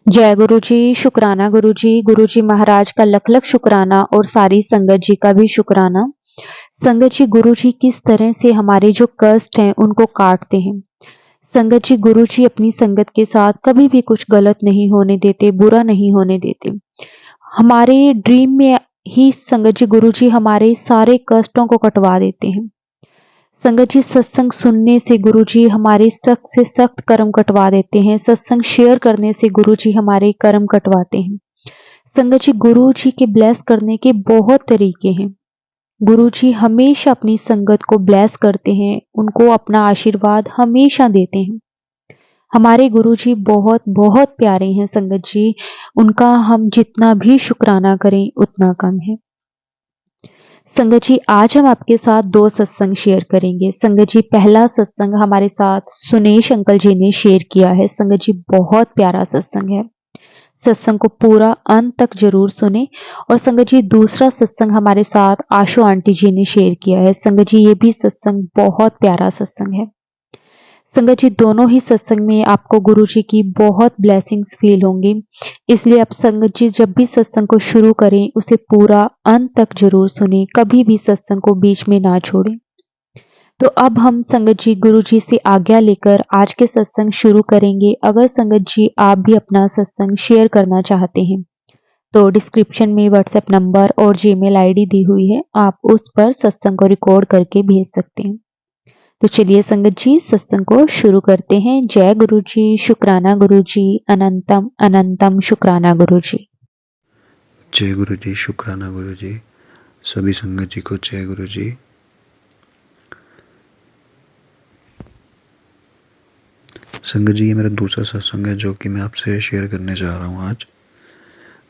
जय गुरु जी, शुक्राना गुरु जी महाराज का लख लख शुक्राना और सारी संगत जी का भी शुक्राना। संगत जी, गुरु जी किस तरह से हमारे जो कष्ट हैं उनको काटते हैं। संगत जी, गुरु जी अपनी संगत के साथ कभी भी कुछ गलत नहीं होने देते, बुरा नहीं होने देते। हमारे ड्रीम में ही संगत जी गुरु जी हमारे सारे कष्टों को कटवा देते हैं। संगत जी, सत्संग सुनने से गुरु जी हमारे सख्त से सख्त कर्म कटवा देते हैं। सत्संग शेयर करने से गुरु जी हमारे कर्म कटवाते हैं। संगत जी, गुरु जी के ब्लेस करने के बहुत तरीके हैं। गुरु जी हमेशा अपनी संगत को ब्लेस करते हैं, उनको अपना आशीर्वाद हमेशा देते हैं। हमारे गुरु जी बहुत बहुत प्यारे हैं संगत जी, उनका हम जितना भी शुक्राना करें उतना कम है। संगत जी, आज हम आपके साथ 2 सत्संग शेयर करेंगे। संगत जी, पहला सत्संग हमारे साथ सुनेश अंकल जी ने शेयर किया है। संगत जी, बहुत प्यारा सत्संग है। सत्संग को पूरा अंत तक जरूर सुने। और संगत जी, दूसरा सत्संग हमारे साथ आशु आंटी जी ने शेयर किया है। संगत जी, ये भी सत्संग बहुत प्यारा सत्संग है। संगत जी, दोनों ही सत्संग में आपको गुरु जी की बहुत ब्लेसिंग्स फील होंगी। इसलिए आप संगत जी जब भी सत्संग को शुरू करें उसे पूरा अंत तक जरूर सुने, कभी भी सत्संग को बीच में ना छोड़ें। तो अब हम संगत जी गुरु जी से आज्ञा लेकर आज के सत्संग शुरू करेंगे। अगर संगत जी आप भी अपना सत्संग शेयर करना चाहते हैं तो डिस्क्रिप्शन में व्हाट्सएप नंबर और जीमेल आईडी दी हुई है, आप उस पर सत्संग को रिकॉर्ड करके भेज सकते हैं। तो चलिए संगत जी सत्संग को शुरू करते हैं। जय गुरु जी, शुक्राना गुरु जी, अनंतम अनंतम शुक्राना गुरु जी। जय गुरु जी, शुक्राना गुरु जी। सभी संगत जी को जय गुरु जी। संगत जी, ये मेरा दूसरा सत्संग है जो कि मैं आपसे शेयर करने जा रहा हूँ आज।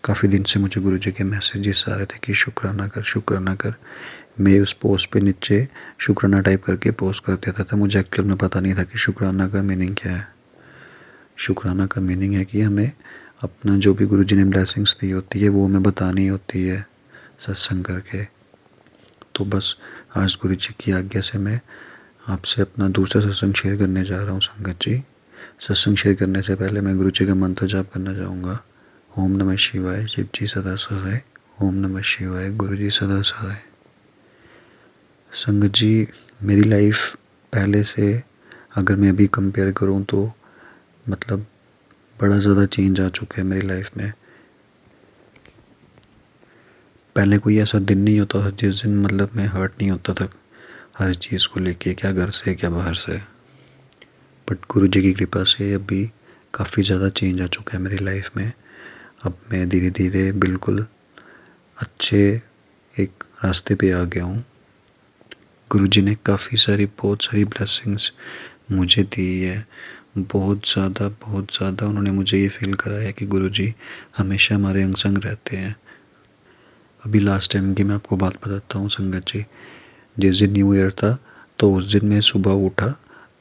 काफ़ी दिन से मुझे गुरु जी के मैसेजेस आ रहे थे कि शुक्राना कर, शुक्राना कर। मैं उस पोस्ट पे नीचे शुक्राना टाइप करके पोस्ट कर देता था। मुझे एक्चुअल में पता नहीं था कि शुक्राना का मीनिंग क्या है। शुक्राना का मीनिंग है कि हमें अपना जो भी गुरु जी ने ब्लेसिंग्स दी होती है वो हमें बतानी होती है सत्संग करके। तो बस आज गुरु जी की आज्ञा से मैं आपसे अपना दूसरा सत्संग शेयर करने जा रहा हूँ संगत जी। सत्संग शेयर करने से पहले मैं गुरु जी का मंत्र जाप करना चाहूँगा। ओम नमः शिवाय, शिव जी सदा सहाय। ओम नमः शिवाय, गुरु जी सदा सहाय। संगत जी, मेरी लाइफ पहले से अगर मैं अभी कंपेयर करूँ तो मतलब बड़ा ज़्यादा चेंज आ चुका है मेरी लाइफ में। पहले कोई ऐसा दिन नहीं होता था जिस दिन मतलब मैं हर्ट नहीं होता था हर चीज़ को लेके, क्या घर से क्या बाहर से। बट गुरु जी की कृपा से अभी काफ़ी ज़्यादा चेंज आ चुका है मेरी लाइफ में। अब मैं धीरे धीरे बिल्कुल अच्छे एक रास्ते पे आ गया हूँ। गुरु जी ने काफ़ी बहुत सारी ब्लेसिंग्स मुझे दी है। बहुत ज़्यादा उन्होंने मुझे ये फील कराया कि गुरु जी हमेशा हमारे अंग संग रहते हैं। अभी लास्ट टाइम की मैं आपको बात बताता हूँ संगत जी। जिस दिन न्यू ईयर था तो उस दिन मैं सुबह उठा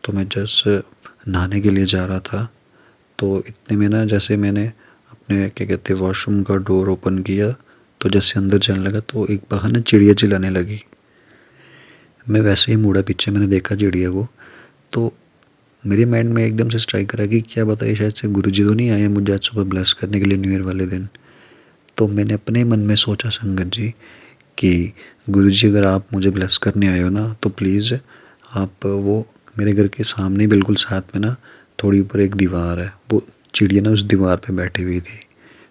तो मैं जस्ट नहाने के लिए जा रहा था। तो इतने में ना जैसे मैंने अपने क्या कहते हैं वॉशरूम का डोर ओपन किया तो जैसे अंदर जाने लगा तो एक बाहर ना चिड़िया चिल्लाने लगी। मैं वैसे ही मुड़ा पीछे, मैंने देखा चिड़िया को। तो मेरे माइंड में एकदम से स्ट्राइक करा कि क्या पता है शायद से गुरु जी तो नहीं आए मुझे आज सुबह ब्लेस करने के लिए न्यू ईयर वाले दिन। तो मैंने अपने मन में सोचा संगत जी कि गुरु जी अगर आप मुझे ब्लेस करने आए हो ना तो प्लीज़ आप वो मेरे घर के सामने बिल्कुल साथ में ना थोड़ी ऊपर एक दीवार है, वो चिड़िया ना उस दीवार पे बैठी हुई थी।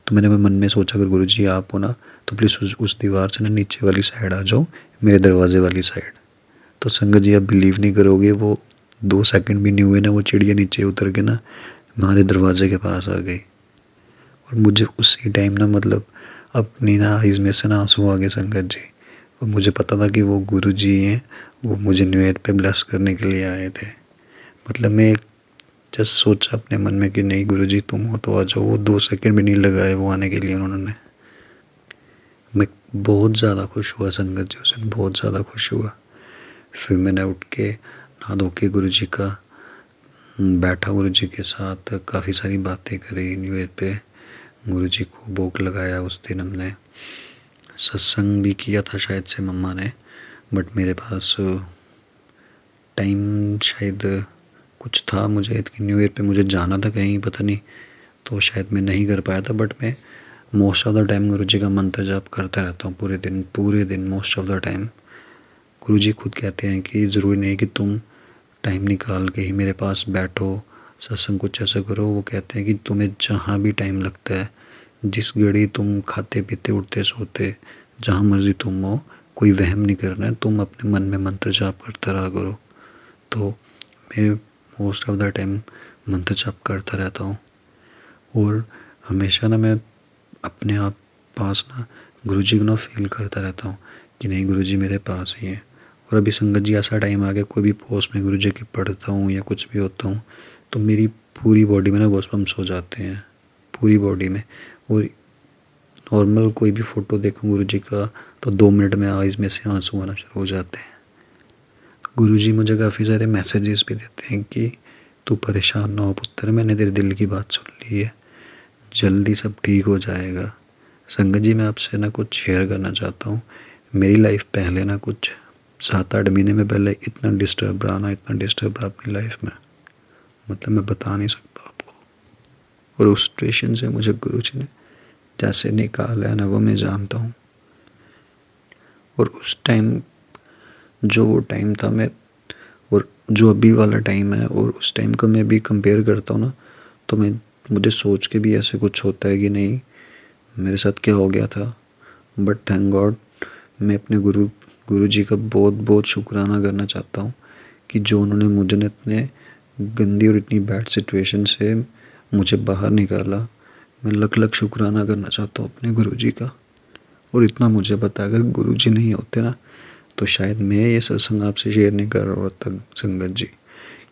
तो मैंने मन में सोचा अगर गुरु जी आप हो ना तो प्लीज़ उस दीवार से ना नीचे वाली साइड आ जाओ, मेरे दरवाजे वाली साइड। तो संगत जी आप बिलीव नहीं करोगे, वो 2 सेकंड भी नहीं हुए ना वो चिड़िया नीचे उतर के ना हमारे दरवाजे के पास आ गई। और मुझे उसी टाइम ना मतलब अपनी ना आइज़ में से ना आंसू आ गए संगत जी। और मुझे पता था कि वो गुरु जी हैं, वो मुझे न्यू ईयर पे ब्लेस करने के लिए आए थे। मतलब मैं जस्ट सोचा अपने मन में कि नहीं गुरु जी तुम हो तो आ जाओ। वो 2 सेकंड भी नहीं लगाए वो आने के लिए उन्होंने। मैं बहुत ज़्यादा खुश हुआ संगत जी उस दिन, बहुत ज़्यादा खुश हुआ। फिर मैंने उठ के नहा धो के गुरु जी का बैठा, गुरु जी के साथ काफ़ी सारी बातें करी न्यू ईयर पे। गुरु जी को भोग लगाया। उस दिन हमने सत्संग भी किया था शायद से मम्मा ने, बट मेरे पास टाइम शायद कुछ था मुझे कि न्यू ईयर पे मुझे जाना था कहीं, पता नहीं तो शायद मैं नहीं कर पाया था, बट मैं मोस्ट ऑफ द टाइम गुरु जी का मंत्र जाप करता रहता हूँ पूरे दिन मोस्ट ऑफ द टाइम। गुरु जी खुद कहते हैं कि ज़रूरी नहीं कि तुम टाइम निकाल के ही मेरे पास बैठो, सत्संग कुछ ऐसा करो। वो कहते हैं कि तुम्हें जहाँ भी टाइम लगता है, जिस घड़ी तुम खाते पीते उठते सोते, जहाँ मर्जी तुम हो, कोई वहम नहीं करना है, तुम अपने मन में मंत्र जाप करता रहा करो। तो मैं मोस्ट ऑफ द टाइम मंत्र जाप करता रहता हूँ, और हमेशा ना मैं अपने आप पास ना गुरु जी को ना फील करता रहता हूँ कि नहीं गुरु जी मेरे पास ही है। और अभी संगत जी ऐसा टाइम आ गया, कोई भी पोस्ट में गुरु जी की पढ़ता हूँ या कुछ भी होता हूँ, तो मेरी पूरी बॉडी में ना गॉसबम्स हो जाते हैं, पूरी बॉडी में। और नॉर्मल कोई भी फ़ोटो देखूँ गुरु जी का, तो 2 मिनट में आइज़ में से आंसू आना शुरू हो जाते हैं। गुरु जी मुझे काफ़ी सारे मैसेजेस भी देते हैं कि तू परेशान ना हो पुत्र, मैंने तेरे दिल की बात सुन ली है, जल्दी सब ठीक हो जाएगा। संगत जी मैं आपसे ना कुछ शेयर करना चाहता हूँ। मेरी लाइफ पहले ना कुछ 7-8 महीने में पहले इतना डिस्टर्ब रहा अपनी लाइफ में, मतलब मैं बता नहीं सकता आपको। और उस सिचुएशन से मुझे गुरु जी ने जैसे निकाला है ना, वो मैं जानता हूँ। और उस टाइम जो वो टाइम था, मैं और जो अभी वाला टाइम है और उस टाइम को मैं भी कंपेयर करता हूँ ना, तो मुझे सोच के भी ऐसे कुछ होता है कि नहीं मेरे साथ क्या हो गया था। बट थैंक गॉड, मैं अपने गुरु जी का बहुत बहुत शुक्राना करना चाहता हूँ कि जो उन्होंने मुझे इतने गंदी और इतनी बैड सिचुएशन से मुझे बाहर निकाला। मैं लख लख शुक्राना करना चाहता हूँ अपने गुरु जी का। और इतना मुझे पता है, अगर गुरु जी नहीं होते ना, तो शायद मैं ये सत्संग आपसे शेयर नहीं कर रहा होता संगत जी।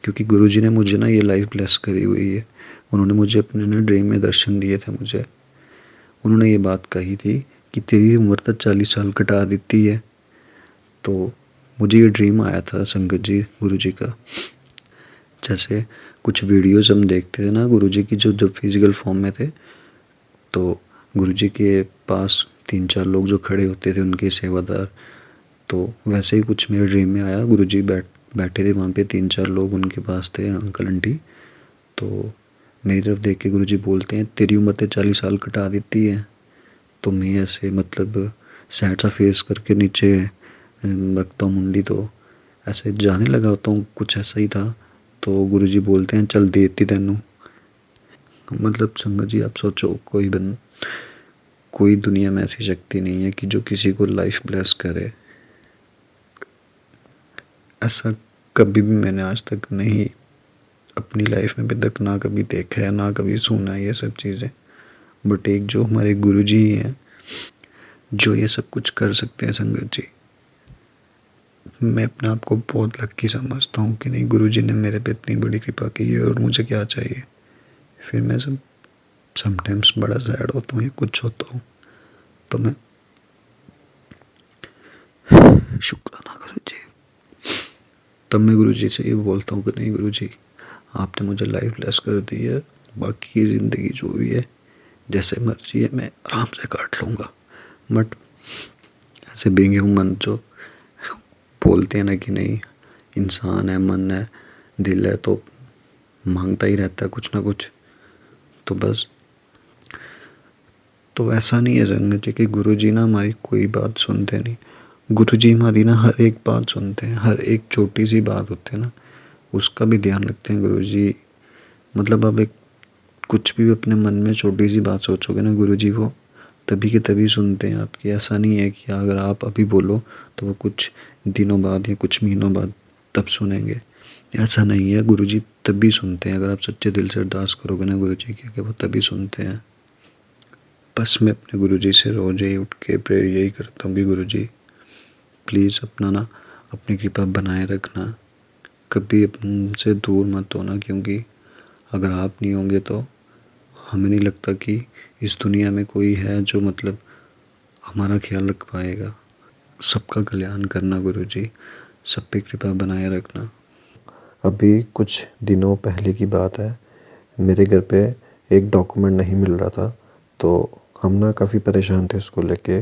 क्योंकि गुरु जी ने मुझे ना ये लाइफ ब्लेस करी हुई है। उन्होंने मुझे अपने ना ड्रीम में दर्शन दिए थे मुझे। उन्होंने ये बात कही थी कि तेरी उम्र तो 40 साल कटा देती है। तो मुझे ये ड्रीम आया था संगत जी गुरु जी का। जैसे कुछ वीडियोस हम देखते थे ना गुरु जी की, जो जब फिजिकल फॉर्म में थे, तो गुरु जी के पास 3-4 लोग जो खड़े होते थे उनके सेवादार। तो वैसे ही कुछ मेरे ड्रीम में आया, गुरु जी बैठे थे वहाँ पे, 3-4 लोग उनके पास थे, अंकल आंटी। तो मेरी तरफ देख के गुरु जी बोलते हैं तेरी उम्र तो 40 साल कटा देती है। तो मैं ऐसे मतलब सैड सा फेस करके नीचे रखता हूँ मुंडी, तो ऐसे जाने लगा होता हूँ, कुछ ऐसा ही था। तो गुरु जी बोलते हैं चल देती तेनू। मतलब संगत जी आप सोचो, कोई दुनिया में ऐसी शक्ति नहीं है कि जो किसी को लाइफ ब्लेस करे। ऐसा कभी भी मैंने आज तक नहीं अपनी लाइफ में अभी तक ना कभी देखा है, ना कभी सुना है ये सब चीज़ें। बट एक जो हमारे गुरु जी हैं जो ये सब कुछ कर सकते हैं संगत जी। मैं अपने आप को बहुत लक्की समझता हूँ कि नहीं गुरु जी ने मेरे पे इतनी बड़ी कृपा की है, और मुझे क्या चाहिए। फिर मैं समटाइम्स बड़ा सैड होता हूँ या कुछ होता हूँ, तो मैं शुक्राना गुरु जी, तब मैं गुरु जी से ये बोलता हूँ कि नहीं गुरु जी आपने मुझे लाइफ ब्लेस कर दी है, बाकी की ज़िंदगी जो भी है जैसे मर्जी है मैं आराम से काट लूँगा। बट ऐसे बीइंग ह्यूमन जो बोलते हैं ना कि नहीं इंसान है, मन है, दिल है, तो मांगता ही रहता है कुछ ना कुछ। तो बस, तो ऐसा नहीं है संगत जी कि गुरु जी ना हमारी कोई बात सुनते नहीं। गुरु जी हमारी ना हर एक बात सुनते हैं, हर एक छोटी सी बात होती है ना उसका भी ध्यान रखते हैं गुरु जी। मतलब आप एक कुछ भी अपने मन में छोटी सी बात सोचोगे ना, गुरु जी वो तभी के तभी सुनते हैं आपकी। ऐसा नहीं है कि अगर आप अभी बोलो तो वो कुछ दिनों बाद या कुछ महीनों बाद तब सुनेंगे। ऐसा नहीं है, गुरु जी तभी सुनते हैं। अगर आप सच्चे दिल से अरदास करोगे ना गुरु जी की, वो तभी सुनते हैं। बस मैं अपने गुरु जी से रोज़ ही उठ के प्रेयर यही करता हूँ कि गुरु जी प्लीज़ अपना ना अपनी कृपा बनाए रखना, कभी हमसे दूर मत होना। क्योंकि अगर आप नहीं होंगे तो हमें नहीं लगता कि इस दुनिया में कोई है जो मतलब हमारा ख्याल रख पाएगा। सबका कल्याण करना गुरु जी, सब पे कृपा बनाए रखना। अभी कुछ दिनों पहले की बात है, मेरे घर पे एक डॉक्यूमेंट नहीं मिल रहा था। तो हम ना काफ़ी परेशान थे उसको लेके,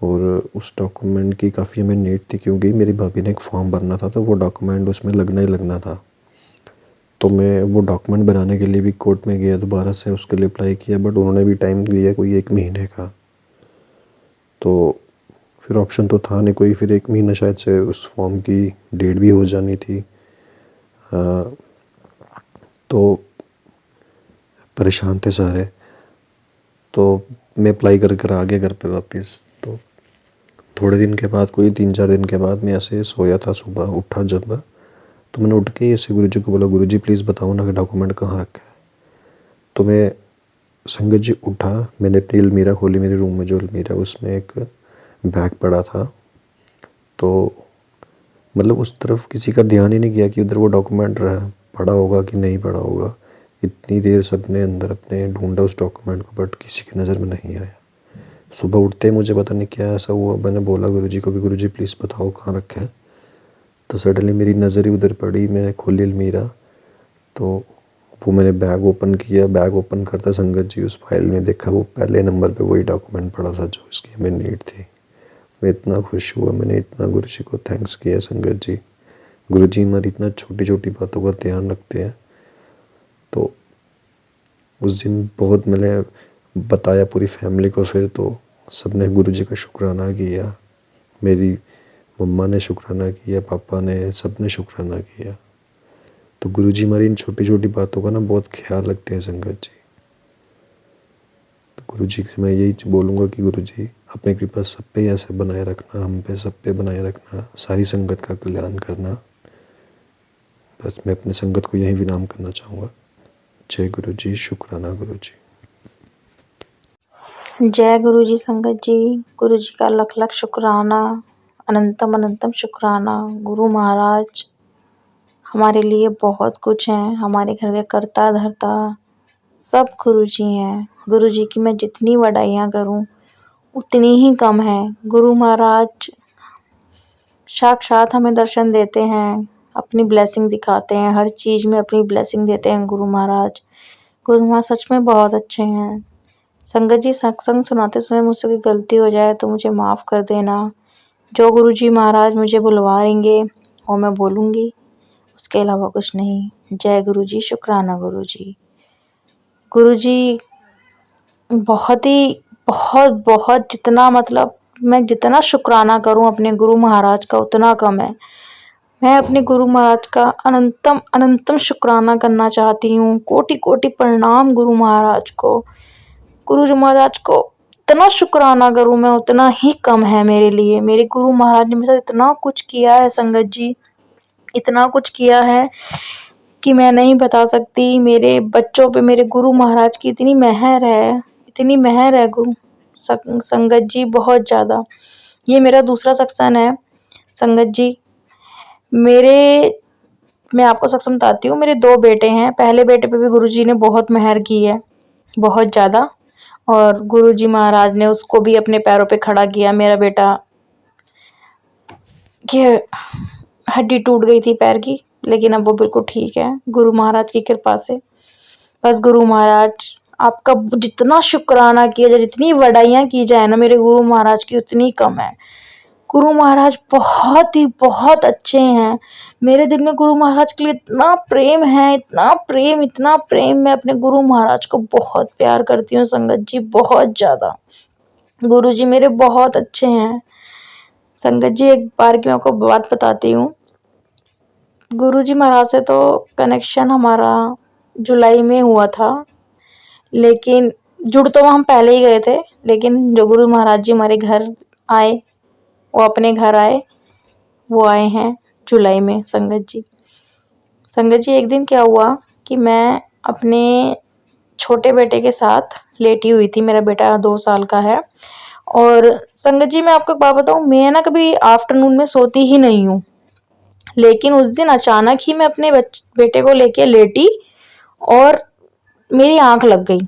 और उस डॉक्यूमेंट की काफ़ी हमें नीड थी क्योंकि मेरी भाभी ने एक फॉर्म भरना था, तो वो डॉक्यूमेंट उसमें लगना ही लगना था। तो मैं वो डॉक्यूमेंट बनाने के लिए भी कोर्ट में गया, दोबारा से उसके लिए अप्लाई किया, बट उन्होंने भी टाइम दिया कोई 1 महीने का। तो फिर ऑप्शन तो था नहीं कोई, फिर 1 महीना शायद से उस फॉर्म की डेट भी हो जानी थी। तो परेशान थे सारे। तो मैं अप्लाई कर कर आ गया घर पे वापस। तो थोड़े दिन के बाद, कोई 3-4 दिन के बाद, मैं ऐसे सोया था, सुबह उठा जब, तो मैंने उठ के ऐसे गुरुजी को बोला, गुरुजी प्लीज़ बताओ ना कि डॉक्यूमेंट कहाँ रखा है। तो मैं, संगत जी, उठा, मैंने अपनी अलमीरा खोली, मेरे रूम में जो अलमीरा, उसमें एक बैग पड़ा था। तो मतलब उस तरफ किसी का ध्यान ही नहीं किया कि उधर वो डॉक्यूमेंट रहा, पड़ा होगा कि नहीं पड़ा होगा। इतनी देर सबने अंदर अपने ढूंढा उस डॉक्यूमेंट को, बट किसी की नज़र में नहीं आया। सुबह उठते ही मुझे पता नहीं क्या ऐसा हुआ, मैंने बोला गुरुजी को कि गुरुजी प्लीज़ बताओ कहाँ रखा है। तो सडनली मेरी नज़र ही उधर पड़ी, मैंने खोली अलमीरा। तो वो मैंने बैग ओपन किया, बैग ओपन करता संगत जी उस फाइल में देखा, वो पहले नंबर पे वही डॉक्यूमेंट पड़ा था जो इसकी हमें नीड थी। मैं इतना खुश हुआ, मैंने इतना गुरुजी को थैंक्स किया। संगत जी, गुरुजी हमारी इतना छोटी छोटी बातों का ध्यान रखते हैं। तो उस दिन बहुत मैंने बताया पूरी फैमिली को, फिर तो सबने गुरुजी का शुक्राना किया। मेरी मम्मा ने शुक्राना किया, पापा ने, सब ने शुक्राना किया। तो गुरुजी हमारी इन छोटी छोटी बातों का ना बहुत ख्याल रखते हैं संगत जी। तो गुरुजी से मैं यही बोलूँगा कि गुरुजी अपनी कृपा सब पे ऐसे बनाए रखना, हम पे सब पे बनाए रखना, सारी संगत का कल्याण करना। बस मैं अपनी संगत को यही विराम करना चाहूँगा। जय गुरुजी, शुक्राना गुरुजी। जय गुरु जी। संगत जी, गुरु जी का लख लख शुक्राना, अनंतम अनंतम शुक्राना। गुरु महाराज हमारे लिए बहुत कुछ हैं, हमारे घर के कर्ता धर्ता सब गुरु जी हैं। गुरु जी की मैं जितनी वडाइयाँ करूं उतनी ही कम है। गुरु महाराज साक्षात हमें दर्शन देते हैं, अपनी ब्लेसिंग दिखाते हैं, हर चीज़ में अपनी ब्लेसिंग देते हैं गुरु महाराज। गुरु महाराज सच में बहुत अच्छे हैं। संगत जी, सत्संग सुनाते समय मुझसे कोई गलती हो जाए तो मुझे माफ़ कर देना। जो गुरुजी महाराज मुझे बुलवाएंगे वो मैं बोलूँगी, उसके अलावा कुछ नहीं। जय गुरुजी, शुक्राना गुरुजी। गुरुजी बहुत ही बहुत बहुत जितना मतलब मैं जितना शुक्राना करूं अपने गुरु महाराज का उतना कम है। मैं अपने गुरु महाराज का अनंतम अनंतम शुक्राना करना चाहती हूँ। कोटि कोटि प्रणाम गुरु महाराज को। गुरु महाराज को इतना शुक्राना करूं मैं उतना ही कम है मेरे लिए। मेरे गुरु महाराज ने मेरे साथ इतना कुछ किया है संगत जी, इतना कुछ किया है कि मैं नहीं बता सकती। मेरे बच्चों पे मेरे गुरु महाराज की इतनी मेहर है, इतनी मेहर है गुरु संगत जी, बहुत ज़्यादा। ये मेरा दूसरा सत्संग है संगत जी। मैं आपको सत्संग बताती हूँ। मेरे 2 बेटे हैं। पहले बेटे पे भी गुरुजी ने बहुत मेहर की है, बहुत ज़्यादा, और गुरुजी महाराज ने उसको भी अपने पैरों पे खड़ा किया। मेरा बेटा की हड्डी टूट गई थी पैर की, लेकिन अब वो बिल्कुल ठीक है गुरु महाराज की कृपा से। बस गुरु महाराज आपका जितना शुक्राना किया जाए, जितनी वडाइयाँ की जाए ना मेरे गुरु महाराज की, उतनी कम है। गुरु महाराज बहुत ही बहुत अच्छे हैं। मेरे दिल में गुरु महाराज के लिए इतना प्रेम है, इतना प्रेम, इतना प्रेम। मैं अपने गुरु महाराज को बहुत प्यार करती हूँ संगत जी, बहुत ज़्यादा। गुरु जी मेरे बहुत अच्छे हैं संगत जी। एक बार की मैं आपको बात बताती हूँ। गुरु जी महाराज से तो कनेक्शन हमारा जुलाई में हुआ था, लेकिन जुड़ तो हम पहले ही गए थे। लेकिन जो गुरु महाराज जी हमारे घर आए, वो अपने घर आए, वो आए हैं जुलाई में संगत जी। संगत जी, एक दिन क्या हुआ कि मैं अपने छोटे बेटे के साथ लेटी हुई थी। मेरा बेटा 2 साल का है। और संगत जी, मैं आपको एक बात बताऊँ, मैं ना कभी आफ्टरनून में सोती ही नहीं हूँ। लेकिन उस दिन अचानक ही मैं अपने बेटे को लेके लेटी और मेरी आंख लग गई।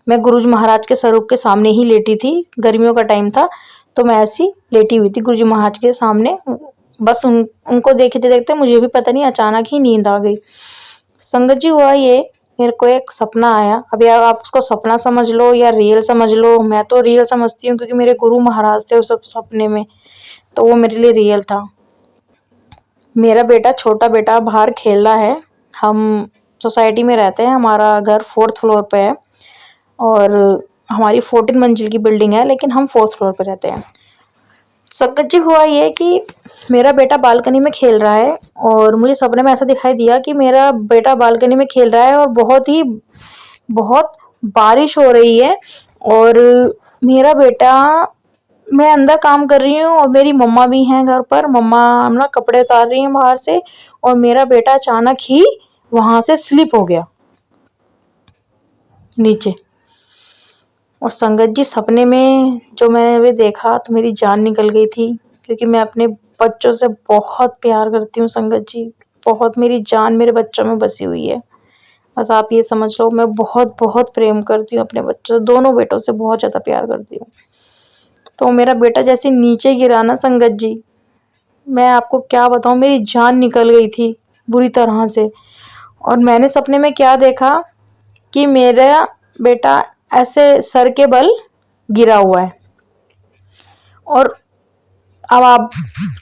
मैं गुरुजी महाराज के स्वरूप के सामने ही लेटी थी। गर्मियों का टाइम था, तो मैं ऐसी लेटी हुई थी गुरुजी महाराज के सामने। बस उनको देखते देखते मुझे भी पता नहीं अचानक ही नींद आ गई। संगत जी, हुआ ये, मेरे को एक सपना आया। अब यार आप उसको सपना समझ लो या रियल समझ लो, मैं तो रियल समझती हूँ क्योंकि मेरे गुरु महाराज थे उस सपने में, तो वो मेरे लिए रियल था। मेरा बेटा, छोटा बेटा, बाहर खेल रहा है हम सोसाइटी में रहते हैं, हमारा घर 4th फ्लोर पे है और हमारी 14 मंजिल की बिल्डिंग है, लेकिन हम 4th फ्लोर पे रहते हैं। संगत जी, हुआ ये कि मेरा बेटा बालकनी में खेल रहा है और मुझे सपने में ऐसा दिखाई दिया कि मेरा बेटा बालकनी में खेल रहा है और बहुत बारिश हो रही है और मेरा बेटा, मैं अंदर काम कर रही हूँ और मेरी मम्मा भी हैं घर पर। मम्मा ना कपड़े उतार रही हैं बाहर से और मेरा बेटा अचानक ही वहां से स्लिप हो गया नीचे। और संगत जी, सपने में जो मैंने देखा तो मेरी जान निकल गई थी, क्योंकि मैं अपने बच्चों से बहुत प्यार करती हूँ संगत जी। बहुत, मेरी जान मेरे बच्चों में बसी हुई है। बस आप ये समझ लो, मैं बहुत बहुत प्रेम करती हूँ अपने बच्चों से, दोनों बेटों से बहुत ज़्यादा प्यार करती हूँ। तो मेरा बेटा जैसे नीचे गिरा ना संगत जी, मैं आपको क्या बताऊँ, मेरी जान निकल गई थी बुरी तरह से। और मैंने सपने में क्या देखा कि मेरा बेटा ऐसे सर के बल गिरा हुआ है और अब आप,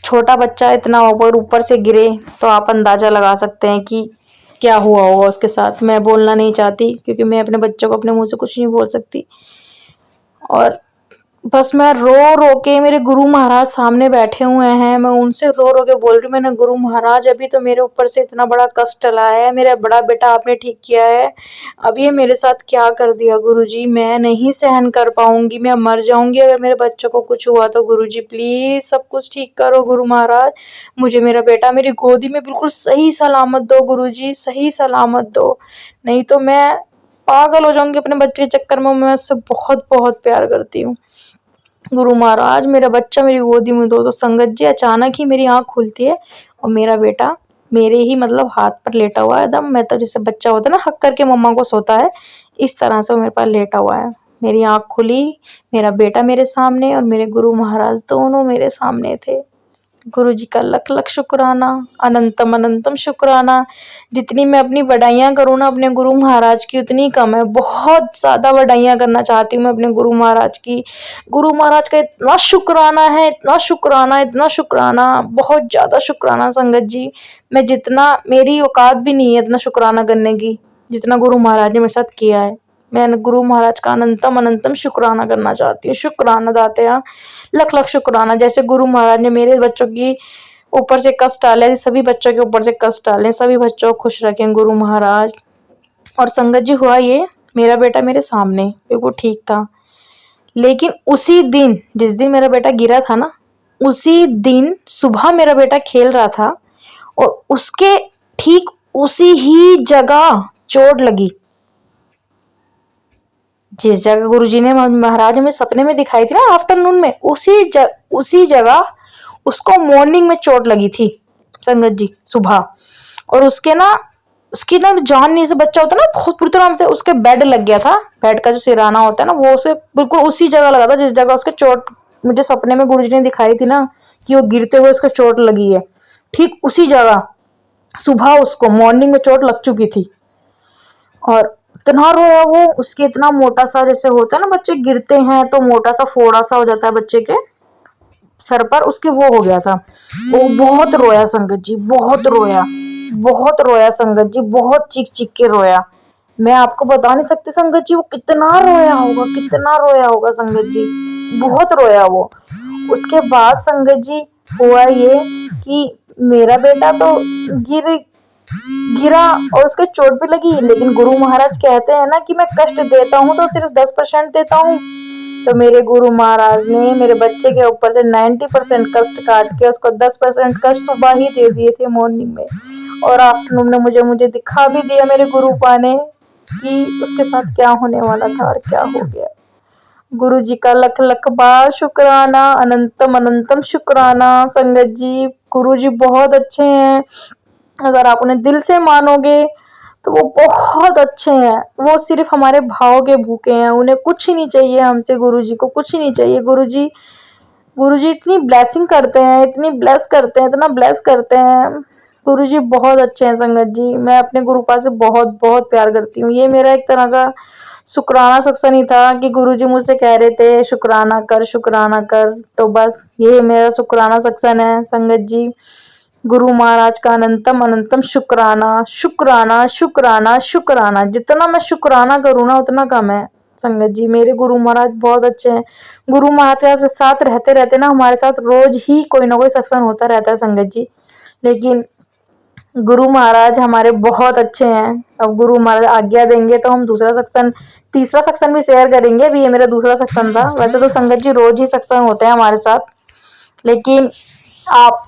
छोटा बच्चा इतना ऊपर से गिरे तो आप अंदाज़ा लगा सकते हैं कि क्या हुआ होगा उसके साथ। मैं बोलना नहीं चाहती क्योंकि मैं अपने बच्चों को अपने मुंह से कुछ नहीं बोल सकती। और बस मैं रो रो के, मेरे गुरु महाराज सामने बैठे हुए हैं, मैं उनसे रो रो के बोल रही हूँ, मैंने गुरु महाराज अभी तो मेरे ऊपर से इतना बड़ा कष्ट टला है, मेरा बड़ा बेटा आपने ठीक किया है, अब ये मेरे साथ क्या कर दिया गुरुजी, मैं नहीं सहन कर पाऊंगी, मैं मर जाऊंगी अगर मेरे बच्चों को कुछ हुआ तो। गुरुजी प्लीज सब कुछ ठीक करो गुरु महाराज, मुझे मेरा बेटा मेरी गोदी में बिल्कुल सही सलामत दो गुरुजी, सही सलामत दो, नहीं तो मैं पागल हो जाऊंगी अपने बच्चे के चक्कर में। मैं उससे बहुत बहुत प्यार करती हूँ। गुरु महाराज मेरा बच्चा मेरी गोदी में दो। तो संगत जी, अचानक ही मेरी आंख खुलती है और मेरा बेटा मेरे ही मतलब हाथ पर लेटा हुआ है एकदम। मैं तो जैसे बच्चा होता है ना हक करके मम्मा को सोता है, इस तरह से वो मेरे पास लेटा हुआ है। मेरी आंख खुली, मेरा बेटा मेरे सामने और मेरे गुरु महाराज दोनों मेरे सामने थे। गुरु जी का लख लख शुक्राना, अनंतम अनंतम शुक्राना। जितनी मैं अपनी बढ़ाइयाँ करूँ ना अपने गुरु महाराज की उतनी कम है। बहुत ज़्यादा बढ़ाइयाँ करना चाहती हूँ मैं अपने गुरु महाराज की। गुरु महाराज का इतना शुक्राना है, इतना शुक्राना, इतना शुक्राना, बहुत ज़्यादा शुक्राना संगत जी। मैं जितना, मेरी औकात भी नहीं है इतना शुक्राना करने की जितना गुरु महाराज ने मेरे साथ किया है। मैं गुरु महाराज का अनंतम अनंतम शुक्राना करना चाहती हूँ। शुक्राना दाते, लख लख शुक्राना। जैसे गुरु महाराज ने मेरे बच्चों की ऊपर से कष्ट डाले, सभी बच्चों के ऊपर से कष्ट डाले, सभी बच्चों को खुश रखें गुरु महाराज। और संगत जी, हुआ ये, मेरा बेटा मेरे सामने बिल्कुल ठीक था, लेकिन उसी दिन जिस दिन मेरा बेटा गिरा था ना, उसी दिन सुबह मेरा बेटा खेल रहा था और उसके ठीक उसी ही जगह चोट लगी जिस जगह गुरुजी ने महाराज में सपने में दिखाई थी ना आफ्टरनून में, उसी जगह उसको मॉर्निंग में चोट लगी थी संगत जी, सुबह। और उसकी ना जान नहीं से बच्चा होता ना, बहुत बुरी तरह से उसके बेड लग गया था, बेड का जो सिराना होता है ना वो उसे बिल्कुल उसी जगह लगा था जिस जगह उसके चोट मुझे सपने में गुरुजी ने दिखाई थी ना कि वो गिरते हुए उसको चोट लगी है, ठीक उसी जगह सुबह उसको मॉर्निंग में चोट लग चुकी थी। और इतना रोया वो, उसके इतना मोटा सा, जैसे होता है ना बच्चे गिरते हैं तो मोटा सा फोड़ा सा हो जाता है बच्चे के सर पर, उसके वो हो गया था। वो बहुत रोया संगत जी, बहुत रोया संगत जी, बहुत चीख चीख के रोया। मैं आपको बता नहीं सकती संगत जी वो कितना रोया होगा संगत जी, बहुत रोया वो। उसके बाद संगत जी हुआ ये कि मेरा बेटा तो गिरा और उसके चोट भी लगी, लेकिन गुरु महाराज कहते हैं ना कि मैं कष्ट देता हूँ तो सिर्फ 10% देता हूँ। तो मेरे गुरु महाराज ने मेरे बच्चे के ऊपर से 90% कष्ट काट के उसको 10% कष्ट सुबह ही दे दिए थे मॉर्निंग में, और आफ्टरनून में मुझे दिखा भी दिया मेरे गुरुपा ने कि उसके साथ क्या होने वाला था और क्या हो गया। गुरु जी का लख लख बार शुक्राना, अनंतम अनंतम शुक्राना संगत जी। गुरु जी बहुत अच्छे हैं, अगर आप उन्हें दिल से मानोगे तो वो बहुत अच्छे हैं। वो सिर्फ हमारे भाव के भूखे हैं, उन्हें कुछ ही नहीं चाहिए हमसे, गुरुजी को कुछ ही नहीं चाहिए। गुरुजी इतनी ब्लेसिंग करते हैं, इतनी ब्लेस करते हैं, इतना ब्लेस करते हैं। गुरुजी बहुत अच्छे हैं संगत जी। मैं अपने गुरुपा से बहुत बहुत प्यार करती हूँ। ये मेरा एक तरह का शुक्राना सत्संग ही था कि गुरुजी मुझसे कह रहे थे शुक्राना कर, शुक्राना कर, तो बस ये मेरा शुक्राना सत्संग है संगत जी। गुरु महाराज का अनंतम अनंतम शुक्राना, शुक्राना, शुक्राना, शुक्राना। जितना मैं शुक्राना करूँ ना उतना कम है संगत जी। मेरे गुरु महाराज बहुत अच्छे हैं। गुरु महाराज के साथ रहते रहते ना हमारे साथ रोज ही कोई ना कोई सत्संग होता रहता है संगत जी। लेकिन गुरु महाराज हमारे बहुत अच्छे हैं। अब गुरु महाराज आज्ञा देंगे तो हम तीसरा सत्संग भी शेयर करेंगे। अभी ये मेरा दूसरा सत्संग था। वैसे तो संगत जी रोज ही सत्संग होते हैं हमारे साथ, लेकिन आप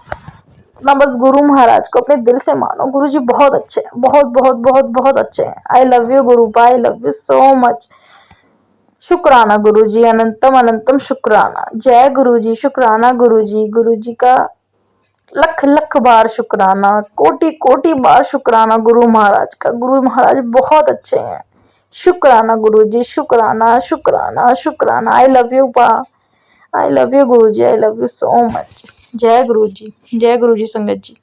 ना बस गुरु महाराज को अपने दिल से मानो। गुरु जी बहुत अच्छे हैं, बहुत बहुत बहुत बहुत अच्छे हैं। आई love you गुरुपा, I love you so much. शुक्राना गुरु जी, अनंतम अनंतम शुक्राना। जय गुरु जी, शुक्राना गुरु जी का लख लख बार शुक्राना, कोटि कोटि बार शुक्राना गुरु महाराज का। गुरु महाराज बहुत अच्छे हैं। शुक्राना गुरु जी, शुक्राना शुक्राना शुक्राना। आई लव यू पा, आई love you guru ji, I love you so much. जय गुरु जी, जय गुरु जी संगत जी।